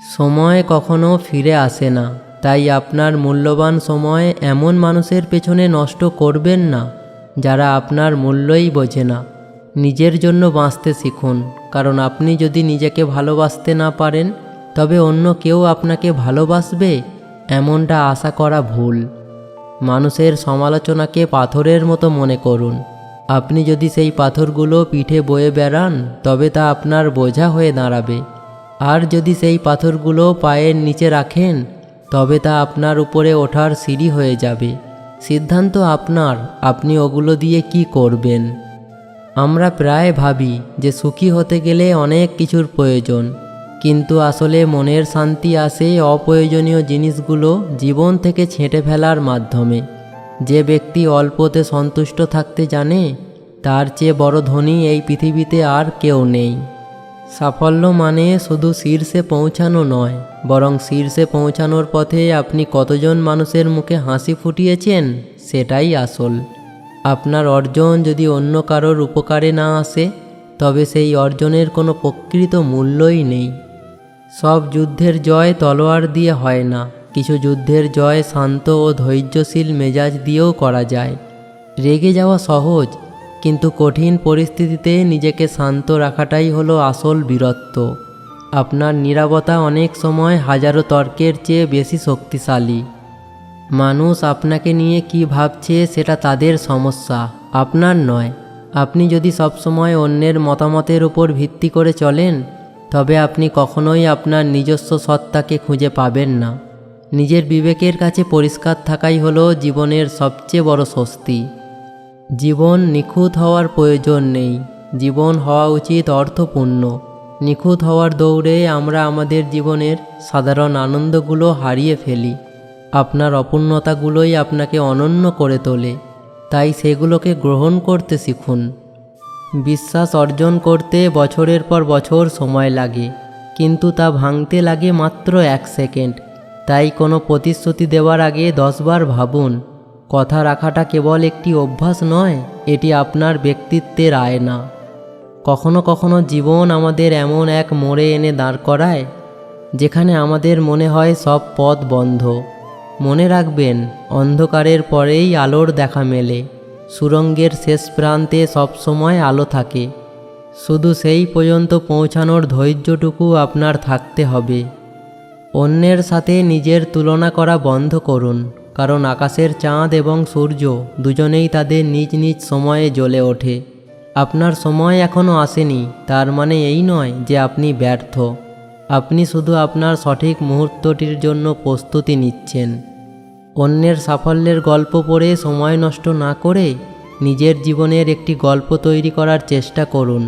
সময় কখনো ফিরে আসে না, তাই আপনার মূল্যবান সময় এমন মানুষের পেছনে নষ্ট করবেন না যারা আপনার মূল্যই বোঝে না। নিজের জন্য বাঁচতে শিখুন, কারণ আপনি যদি নিজেকে ভালোবাসতে না পারেন তবে অন্য কেউ আপনাকে ভালোবাসবে এমনটা আশা করা ভুল। মানুষের সমালোচনাকে পাথরের মতো মনে করুন। আপনি যদি সেই পাথরগুলো পিঠে বয়ে বেড়ান তবে তা আপনার বোঝা হয়ে দাঁড়াবে, আর যদি সেই পাথরগুলো পায়ের নিচে রাখেন তবে তা আপনার উপরে ওঠার সিঁড়ি হয়ে যাবে। সিদ্ধান্ত আপনার, আপনি ওগুলো দিয়ে কি করবেন। আমরা প্রায় ভাবি যে সুখী হতে গেলে অনেক কিছুর প্রয়োজন, কিন্তু আসলে মনের শান্তি আসে অপ্রয়োজনীয় জিনিসগুলো জীবন থেকে ছেঁটে ফেলার মাধ্যমে। যে ব্যক্তি অল্পতে সন্তুষ্ট থাকতে জানে তার চেয়ে বড় ধনী এই পৃথিবীতে আর কেউ নেই। সাফল্য মানে শুধু শীর্ষে পৌঁছানো নয়, বরং শীর্ষে পৌঁছানোর পথে আপনি কতজন মানুষের মুখে হাসি ফুটিয়েছেন সেটাই আসল। আপনার অর্জন যদি অন্য কারোর উপকারে না আসে তবে সেই অর্জনের কোনো প্রকৃত মূল্যই নেই। সব যুদ্ধের জয় তলোয়ার দিয়ে হয় না, কিছু যুদ্ধের জয় শান্ত ও ধৈর্যশীল মেজাজ দিয়েও করা যায়। রেগে যাওয়া সহজ, কিন্তু কঠিন পরিস্থিতিতে নিজেকে শান্ত রাখাটাই হলো আসল বীরত্ব। আপনার নীরবতা অনেক সময় হাজারো তর্কের চেয়ে বেশি শক্তিশালী। মানুষ আপনাকে নিয়ে কি ভাবছে সেটা তাদের সমস্যা, আপনার নয়। আপনি যদি সবসময় অন্যের মতামতের উপর ভিত্তি করে চলেন তবে আপনি কখনোই আপনার নিজস্ব সত্তাকে খুঁজে পাবেন না। নিজের বিবেকের কাছে পরিষ্কার থাকাই হলো জীবনের সবচেয়ে বড় স্বস্তি। জীবন নিখুঁত হওয়ার প্রয়োজন নেই, জীবন হওয়া উচিত অর্থপূর্ণ। নিখুঁত হওয়ার দৌড়ে আমরা আমাদের জীবনের সাধারণ আনন্দগুলো হারিয়ে ফেলি। আপনার অপূর্ণতাগুলোই আপনাকে অনন্য করে তোলে, তাই সেগুলোকে গ্রহণ করতে শিখুন। বিশ্বাস অর্জন করতে বছরের পর বছর সময় লাগে, কিন্তু তা ভাঙতে লাগে মাত্র 1 সেকেন্ড। তাই কোনো প্রতিশ্রুতি দেওয়ার আগে 10 বার ভাবুন। কথা রাখাটা কেবল একটি অভ্যাস নয়, এটি আপনার ব্যক্তিত্বের আয়না। কখনো কখনো জীবন আমাদের এমন এক মোড়ে এনে দাঁড় করায় যেখানে আমাদের মনে হয় সব পথ বন্ধ। মনে রাখবেন, অন্ধকারের পরেই আলোর দেখা মেলে। সুড়ঙ্গের শেষ প্রান্তে সবসময় আলো থাকে, শুধু সেই পর্যন্ত পৌঁছানোর ধৈর্যটুকু আপনার থাকতে হবে। অন্যের সাথে নিজের তুলনা করা বন্ধ করুন, কারণ আকাশের চাঁদ এবং সূর্য দুজনেই তাদের নিজ নিজ সময়ে জ্বলে ওঠে। আপনার সময় এখনও আসেনি তার মানে এই নয় যে আপনি ব্যর্থ। আপনি শুধু আপনার সঠিক মুহূর্তটির জন্য প্রস্তুতি নিচ্ছেন। অন্যের সাফল্যের গল্প পড়ে সময় নষ্ট না করে নিজের জীবনের একটি গল্প তৈরি করার চেষ্টা করুন।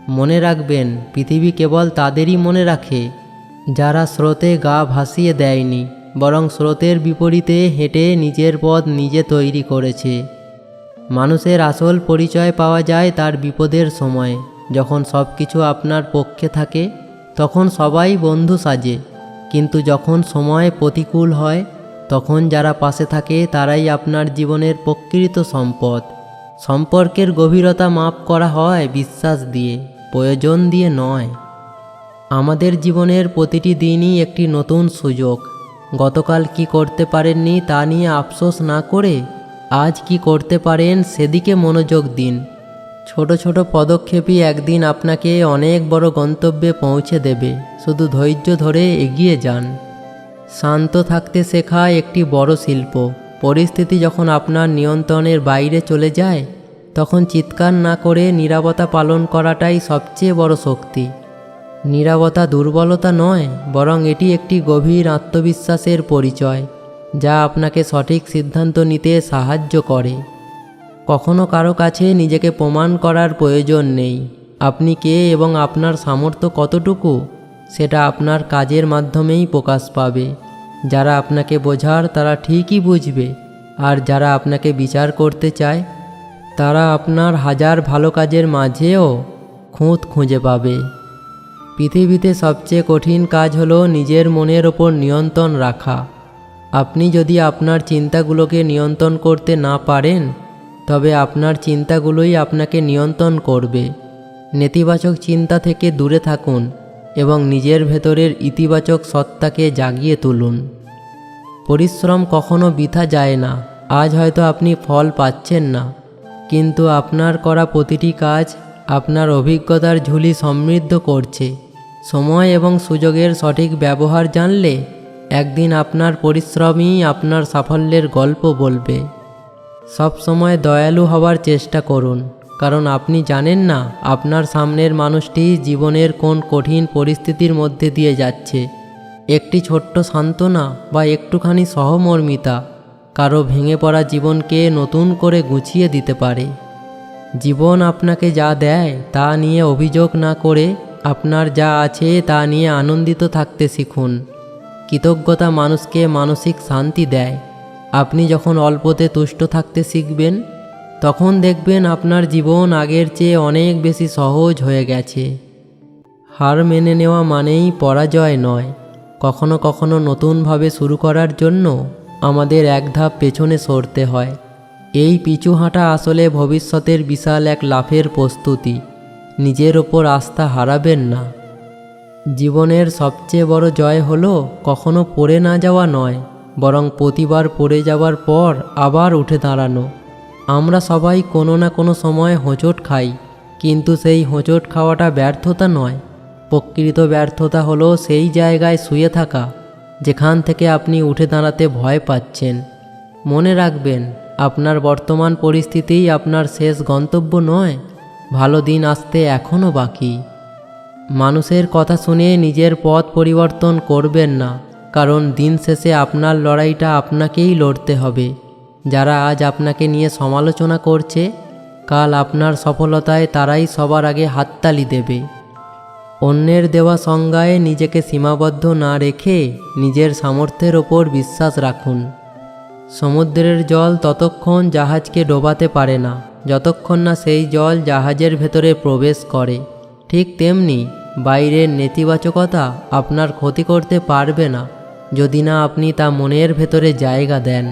মনে রাখবেন, পৃথিবী কেবল তাদেরই মনে রাখে যারা স্রোতে গা ভাসিয়ে দেয়নি, বরং স্রোতের বিপরীতে হেঁটে নিজের পথ নিজে তৈরি করেছে। মানুষের আসল পরিচয় পাওয়া যায় তার বিপদের সময়ে। যখন সব কিছু আপনার পক্ষে থাকে তখন সবাই বন্ধু সাজে, কিন্তু যখন সময় প্রতিকূল হয় তখন যারা পাশে থাকে তারাই আপনার জীবনের প্রকৃত সম্পদ। সম্পর্কের গভীরতা মাপ করা হয় বিশ্বাস দিয়ে, প্রয়োজন দিয়ে নয়। আমাদের জীবনের প্রতিটি দিনই একটি নতুন সুযোগ। গতকাল কি করতে পারেননি তা নিয়ে আফসোস না করে আজ কি করতে পারেন সেদিকে মনোযোগ দিন। ছোট ছোট পদক্ষেপই একদিন আপনাকে অনেক বড় গন্তব্যে পৌঁছে দেবে, শুধু ধৈর্য ধরে এগিয়ে যান। শান্ত থাকতে শেখা একটি বড় শিল্প। পরিস্থিতি যখন আপনার নিয়ন্ত্রণের বাইরে চলে যায় তখন চিৎকার না করে নীরবতা পালন করাটাই সবচেয়ে বড় শক্তি। নীরবতা দুর্বলতা নয়, বরং এটি একটি গভীর আত্মবিশ্বাসের পরিচয়, যা আপনাকে সঠিক সিদ্ধান্ত নিতে সাহায্য করে। কখনো কারো কাছে নিজেকে প্রমাণ করার প্রয়োজন নেই। আপনি কে এবং আপনার সামর্থ্য কতটুকু সেটা আপনার কাজের মাধ্যমেই প্রকাশ পাবে। যারা আপনাকে বোঝার তারা ঠিকই বুঝবে, আর যারা আপনাকে বিচার করতে চায় তারা আপনার হাজার ভালো কাজের মাঝেও খুঁত খুঁজে পাবে। পৃথিবীতে সবচেয়ে কঠিন কাজ হলো নিজের মনের ওপর নিয়ন্ত্রণ রাখা। আপনি যদি আপনার চিন্তাগুলোকে নিয়ন্ত্রণ করতে না পারেন তবে আপনার চিন্তাগুলোই আপনাকে নিয়ন্ত্রণ করবে। নেতিবাচক চিন্তা থেকে দূরে থাকুন এবং নিজের ভেতরের ইতিবাচক সত্তাকে জাগিয়ে তুলুন। পরিশ্রম কখনো বৃথা যায় না। আজ হয়তো আপনি ফল পাচ্ছেন না, কিন্তু আপনার করা প্রতিটি কাজ আপনার অভিজ্ঞতার ঝুলি সমৃদ্ধ করছে। সময় এবং সুযোগের সঠিক ব্যবহার জানলে একদিন আপনার পরিশ্রমই আপনার সাফল্যের গল্প বলবে। সব সময় দয়ালু হওয়ার চেষ্টা করুন, কারণ আপনি জানেন না আপনার সামনের মানুষটি জীবনের কোন কঠিন পরিস্থিতির মধ্যে দিয়ে যাচ্ছে। একটি ছোট্ট সান্ত্বনা বা একটুখানি সহমর্মিতা কারো ভেঙে পড়া জীবনকে নতুন করে গুছিয়ে দিতে পারে। জীবন আপনাকে যা দেয় তা নিয়ে অভিযোগ না করে আপনার যা আছে তা নিয়ে আনন্দিত থাকতে শিখুন। কৃতজ্ঞতা মানুষকে মানসিক শান্তি দেয়। আপনি যখন অল্পতে তুষ্ট থাকতে শিখবেন, তখন দেখবেন আপনার জীবন আগের চেয়ে অনেক বেশি সহজ হয়ে গেছে। হার মেনে নেওয়া মানেই পরাজয় নয়। কখনো কখনো নতুনভাবে শুরু করার জন্য আমাদের এক ধাপ পেছনে সরতে হয়। এই পিছু হাঁটা আসলে ভবিষ্যতের বিশাল এক লাফের প্রস্তুতি। নিজের ওপর আস্থা হারাবেন না। জীবনের সবচেয়ে বড় জয় হলো কখনো পড়ে না যাওয়া নয়, বরং প্রতিবার পড়ে যাওয়ার পর আবার উঠে দাঁড়ানো। আমরা সবাই কোনো না কোনো সময় হোঁচট খাই, কিন্তু সেই হোঁচট খাওয়াটা ব্যর্থতা নয়। প্রকৃত ব্যর্থতা হলো সেই জায়গায় শুয়ে থাকা যেখান থেকে আপনি উঠে দাঁড়াতে ভয় পাচ্ছেন। মনে রাখবেন, আপনার বর্তমান পরিস্থিতিই আপনার শেষ গন্তব্য নয়। ভালো দিন আসতে এখনও বাকি। মানুষের কথা শুনে নিজের পথ পরিবর্তন করবেন না, কারণ দিন শেষে আপনার লড়াইটা আপনাকেই লড়তে হবে। যারা আজ আপনাকে নিয়ে সমালোচনা করছে, কাল আপনার সফলতায় তারাই সবার আগে হাততালি দেবে। অন্যের দেওয়া সংজ্ঞায় নিজেকে সীমাবদ্ধ না রেখে নিজের সামর্থ্যের ওপর বিশ্বাস রাখুন। সমুদ্রের জল ততক্ষণ জাহাজকে ডোবাতে পারে না যতক্ষণ না সেই জল জাহাজের ভেতরে প্রবেশ করে। ঠিক তেমনি বাইরের নেতিবাচকতা আপনার ক্ষতি করতে পারবে না যদি না আপনি তা মনের ভেতরে জায়গা দেন।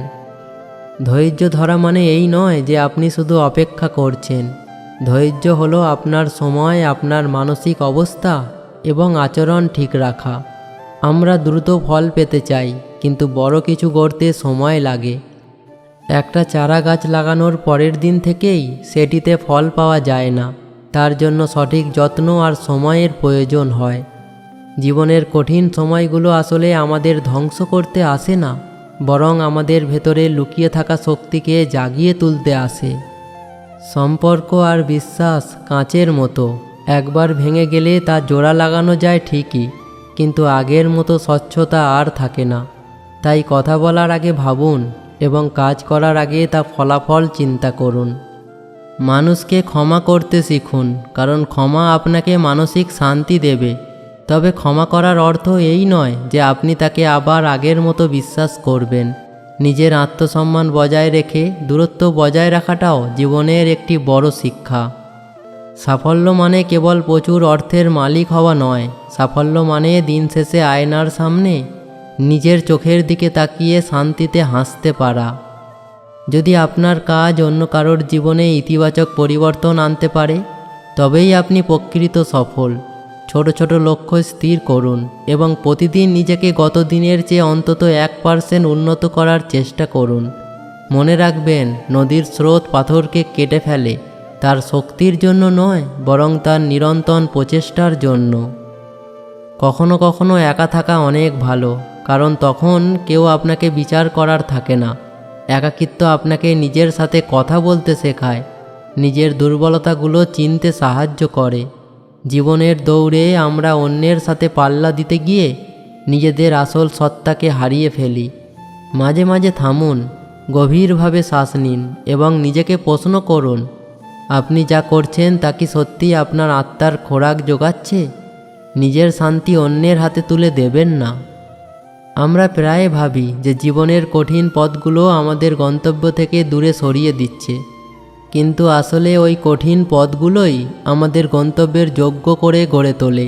ধৈর্য ধরা মানে এই নয় যে আপনি শুধু অপেক্ষা করছেন। ধৈর্য হলো আপনার সময়, আপনার মানসিক অবস্থা এবং আচরণ ঠিক রাখা। আমরা দ্রুত ফল পেতে চাই, কিন্তু বড় কিছু গড়তে সময় লাগে। একটা চারা গাছ লাগানোর পরের দিন থেকেই সেটিতে ফল পাওয়া যায় না। তার জন্য সঠিক যত্ন আর সময়ের প্রয়োজন হয়। জীবনের কঠিন সময়গুলো আসলে আমাদের ধ্বংস করতে আসে না, বরং আমাদের ভেতরে লুকিয়ে থাকা শক্তিকে জাগিয়ে তুলতে আসে। সম্পর্ক আর বিশ্বাস কাঁচের মতো, একবার ভেঙে গেলে তা জোড়া লাগানো যায় ঠিকই, কিন্তু আগের মতো স্বচ্ছতা আর থাকে না। তাই কথা বলার আগে ভাবুন এবং কাজ করার আগে তা ফলাফল চিন্তা করুন। মানুষকে ক্ষমা করতে শিখুন, কারণ ক্ষমা আপনাকে মানসিক শান্তি দেবে। তবে ক্ষমা করার অর্থ এই নয় যে আপনি তাকে আবার আগের মতো বিশ্বাস করবেন। নিজের আত্মসম্মান বজায় রেখে দূরত্ব বজায় রাখাটাও জীবনের একটি বড় শিক্ষা। সাফল্য মানে কেবল প্রচুর অর্থের মালিক হওয়া নয়। সাফল্য মানে দিন শেষে আয়নার সামনে নিজের চোখের দিকে তাকিয়ে শান্তিতে হাসতে পারা। যদি আপনার কাজ অন্য কারোর জীবনে ইতিবাচক পরিবর্তন আনতে পারে, তবেই আপনি প্রকৃত সফল। ছোট ছোট লক্ষ্য স্থির করুন এবং প্রতিদিন নিজেকে গত দিনের চেয়ে অন্তত 1% উন্নত করার চেষ্টা করুন। মনে রাখবেন, নদীর স্রোত পাথরকে কেটে ফেলে তার শক্তির জন্য নয়, বরং তার নিরন্তর প্রচেষ্টার জন্য। কখনো কখনো একা থাকা অনেক ভালো, কারণ তখন কেউ আপনাকে বিচার করার থাকে না। একাকিত্ব আপনাকে নিজের সাথে কথা বলতে শেখায়, নিজের দুর্বলতাগুলো চিনতে সাহায্য করে। জীবনের দৌড়ে আমরা অন্যের সাথে পাল্লা দিতে গিয়ে নিজেদের আসল সত্তাকে হারিয়ে ফেলি। মাঝে মাঝে থামুন, গভীরভাবে শ্বাস নিন এবং নিজেকে প্রশ্ন করুন, আপনি যা করছেন তা কি সত্যিই আপনার আত্মার খোরাক যোগাচ্ছে? নিজের শান্তি অন্যের হাতে তুলে দেবেন না। আমরা প্রায় ভাবি যে জীবনের কঠিন পথগুলো আমাদের গন্তব্য থেকে দূরে সরিয়ে দিচ্ছে, কিন্তু আসলে ওই কঠিন পথগুলোই আমাদের গন্তব্যের যোগ্য করে গড়ে তোলে।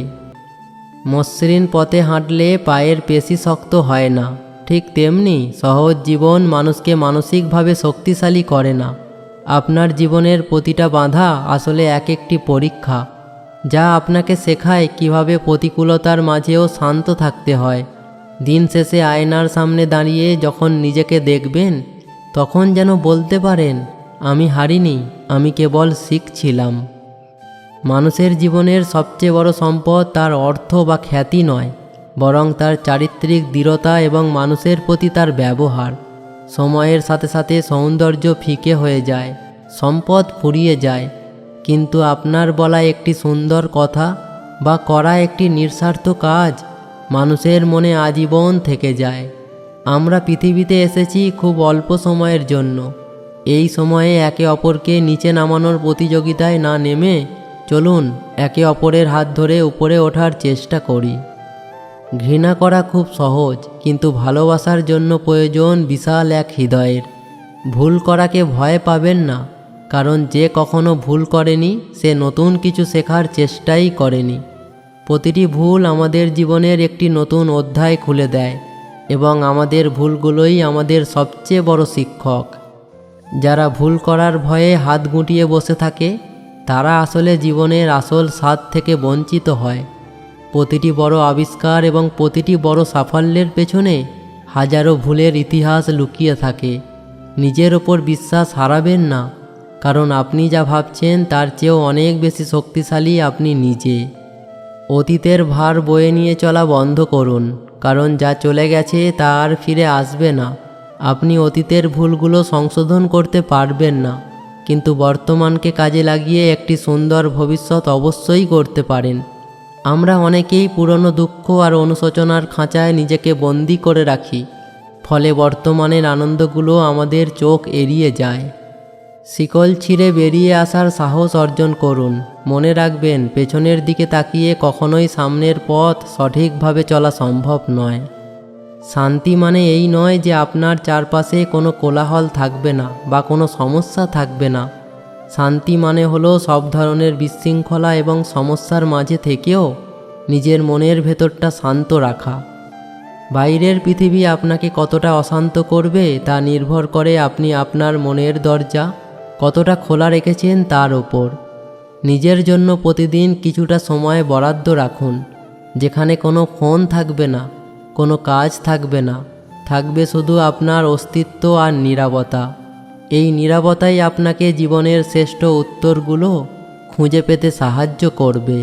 মসৃণ পথে হাঁটলে পায়ের পেশি শক্ত হয় না, ঠিক তেমনি সহজ জীবন মানুষকে মানসিকভাবে শক্তিশালী করে না। আপনার জীবনের প্রতিটা বাধা আসলে এক একটি পরীক্ষা। যা আপনাকে শেখায় কিভাবে প্রতিকূলতার মাঝেও শান্ত থাকতে হয়। দিন শেষে আয়নার সামনে দাঁড়িয়ে যখন নিজেকে দেখবেন, তখন যেন বলতে পারেন, আমি হারিনি, আমি কেবল শিখছিলাম। মানুষের জীবনের সবচেয়ে বড় সম্পদ তার অর্থ বা খ্যাতি নয়, বরং তার চারিত্রিক দৃঢ়তা এবং মানুষের প্রতি তার ব্যবহার। সময়ের সাথে সাথে সৌন্দর্য ফিকে হয়ে যায়, সম্পদ ফুরিয়ে যায়, কিন্তু আপনার বলা একটি সুন্দর কথা বা করা একটি নিঃস্বার্থ কাজ মানুষের মনে আজীবন থেকে যায়। আমরা পৃথিবীতে এসেছি খুব অল্প সময়ের জন্য। এই সময়ে একে অপরকে নিচে নামানোর প্রতিযোগিতায় না নেমে চলুন একে অপরের হাত ধরে উপরে ওঠার চেষ্টা করি। ঘৃণা করা খুব সহজ, কিন্তু ভালোবাসার জন্য প্রয়োজন বিশাল এক হৃদয়ের। ভুল করাকে ভয় পাবেন না, কারণ যে কখনো ভুল করেনি সে নতুন কিছু শেখার চেষ্টাই করেনি। প্রতিটি ভুল আমাদের জীবনের একটি নতুন অধ্যায় খুলে দেয়, এবং আমাদের ভুলগুলোই আমাদের সবচেয়ে বড় শিক্ষক। যারা ভুল করার ভয়ে হাত গুটিয়ে বসে থাকে, তারা আসলে জীবনের আসল স্বাদ থেকে বঞ্চিত হয়। প্রতিটি বড় আবিষ্কার এবং প্রতিটি বড় সাফল্যের পেছনে হাজারো ভুলের ইতিহাস লুকিয়ে থাকে। নিজের ওপর বিশ্বাস হারাবেন না, কারণ আপনি যা ভাবছেন তার চেয়েও অনেক বেশি শক্তিশালী আপনি নিজে। অতীতের ভার বয়ে নিয়ে চলা বন্ধ করুন, কারণ যা চলে গেছে তা আর ফিরে আসবে না। আপনি অতীতের ভুলগুলো সংশোধন করতে পারবেন না, কিন্তু বর্তমানকে কাজে লাগিয়ে একটি সুন্দর ভবিষ্যৎ অবশ্যই করতে পারেন। আমরা অনেকেই পুরনো দুঃখ আর অনুশোচনার খাঁচায় নিজেকে বন্দি করে রাখি, ফলে বর্তমানের আনন্দগুলো আমাদের চোখ এড়িয়ে যায়। শিকল ছিঁড়ে বেরিয়ে আসার সাহস অর্জন করুন। মনে রাখবেন, পেছনের দিকে তাকিয়ে কখনোই সামনের পথ সঠিকভাবে চলা সম্ভব নয়। শান্তি মানে এই নয় যে আপনার চারপাশে কোনো কোলাহল থাকবে না বা কোনো সমস্যা থাকবে না। শান্তি মানে হলো সব ধরনের বিশৃঙ্খলা এবং সমস্যার মাঝে থেকেও নিজের মনের ভেতরটা শান্ত রাখা। বাইরের পৃথিবী আপনাকে কতটা অশান্ত করবে তা নির্ভর করে আপনি আপনার মনের দরজা কতটা খোলা রেখেছেন তার ওপর। নিজের জন্য প্রতিদিন কিছুটা সময় বরাদ্দ রাখুন, যেখানে কোনো ফোন থাকবে না, কোনো কাজ থাকবে না, থাকবে শুধু আপনার অস্তিত্ব আর নীরবতা। এই নীরবতাই আপনাকে জীবনের শ্রেষ্ঠ উত্তরগুলো খুঁজে পেতে সাহায্য করবে।